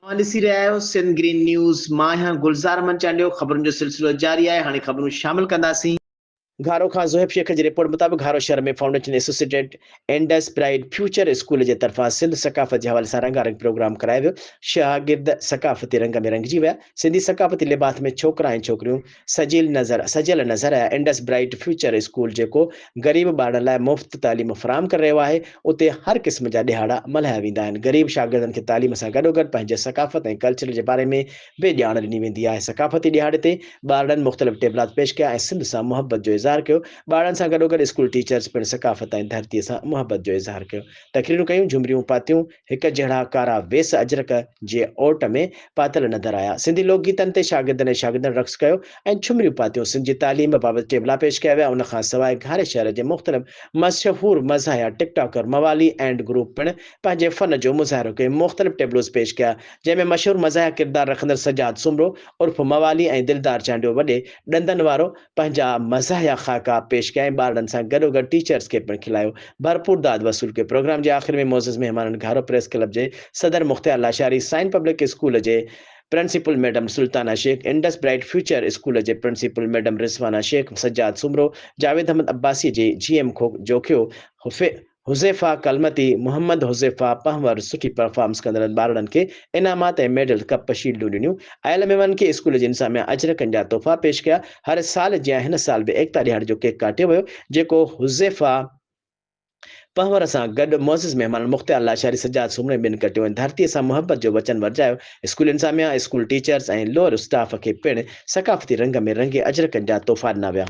ॾिसी रहिया आहियो सिंध ग्रीन न्यूज़। मां आहियां गुलज़ार मंचालियो। ख़बरुनि जो सिलसिलो जारी आहे। हाणे ख़बरूं शामिल कंदासीं। घारो खां ज़ोहेब शेख जी रिपोर्ट मुताबिक़ घारो शहर में foundation associated Indus bright future school जे तरफ़ां सिंध सकाफ़त जे हवाले सां रंगारंग प्रोग्राम करायो वियो। शागिर्द सकाफ़ती रंग में रंगिजी विया। सिंधी सकाफ़ती लिबास में छोकिरा ऐं छोकिरियूं सजियल नज़र आया। एंडस ब्राइट फ्यूचर स्कूल जेको ग़रीब ॿारनि लाइ मुफ़्त तालीम फ़राहम करे रहियो आहे, उते हर क़िस्म जा ॾिहाड़ा मल्हाया वेंदा आहिनि। ग़रीब शागिर्दनि खे तालीम सां गॾोगॾु पंहिंजे सकाफ़त ऐं कल्चर जे बारे में बि ॼाण ॾिनी वेंदी आहे। सकाफ़ती ॾिहाड़े ते ॿारनि मुख़्तलिफ़ टेबलात पेश कया ऐं सिंध सां मुहबत जो इज़हार कयो। ॿारनि सां गॾोगॾु स्कूल टीचर्स पिणु सकाफ़त ऐं धरतीअ सां मुहबत जो इज़हार कयो। तक़रीरूं कयूं, झुमरियूं पातियूं, हिक जहिड़ा कारा वेस अजरक जे ओट में पातल नज़र आया। सिंधी लोकगीतनि ते शागिर्दनि रक़्स कयो ऐं झुमरियूं पातियूं। सिंध जी तालीम बाबति टेबला पेश कया विया। उन खां सवाइ घारे शहर जे मुख़्तलिफ़ मशहूर मज़ाहिया टिकटॉकर मवाली एंड ग्रुप पिणु पंहिंजे फ़न जो मुज़ाहिरो कयो। मुख़्तलिफ़ टेबलूस पेश कया, जंहिंमें मशहूर मज़ाहिया किरदार रखंदड़ सजाद सुमरो उर्फ़ मवाली ऐं दिलदार चांडियो वॾे ॾंदनि वारो पंहिंजा मज़ाहिया ख़ाका पेश कया ऐं ॿारनि सां गॾोगॾु टीचर्स खे पिणु खिलायो। भरपूर दाद वसूल कयो। प्रोग्राम जे आख़िर में मोज़ज़ महिमाननि घारो प्रेस क्लब जे सदर Mukhtiar Lashari, sign public school जे principal madam Sultana Sheikh, Indus bright future school जे प्रिंसिपल मैडम रिज़वाना शेख, सज्जाद सुमरो, जावेद अहमद अब्बासी जे GM जोखियो, हुज़ैफ़ा कलमती, मोहम्मद हुज़ैफ़ा पहवर सुठी परफॉर्मेंस कंदड़नि ॿारनि खे इनामात ऐं मेडल कप शील्डूं ॾिनियूं। आयल महिमाननि खे स्कूल जे इंतिज़ामिया अजरकनि जा तोहफ़ा पेश कया। हर साल जीअं हिन साल बि एकता ॾियाड़ जो केक काटियो वियो, जेको हुज़ैफ़ा पहवर सां गॾु मोज़िज़ महिमान मुख़्तियार लाशारी, सज्जाद सुमरे ॿिनि कटियो ऐं धरतीअ सां मुहबत जो वचन वरजायो। स्कूल इंतिज़ामिया, स्कूल टीचर्स ऐं लोअर स्टाफ खे पिणु सकाफ़ती रंग में रंगे अजरकनि जा तोहफ़ा ॾिना विया।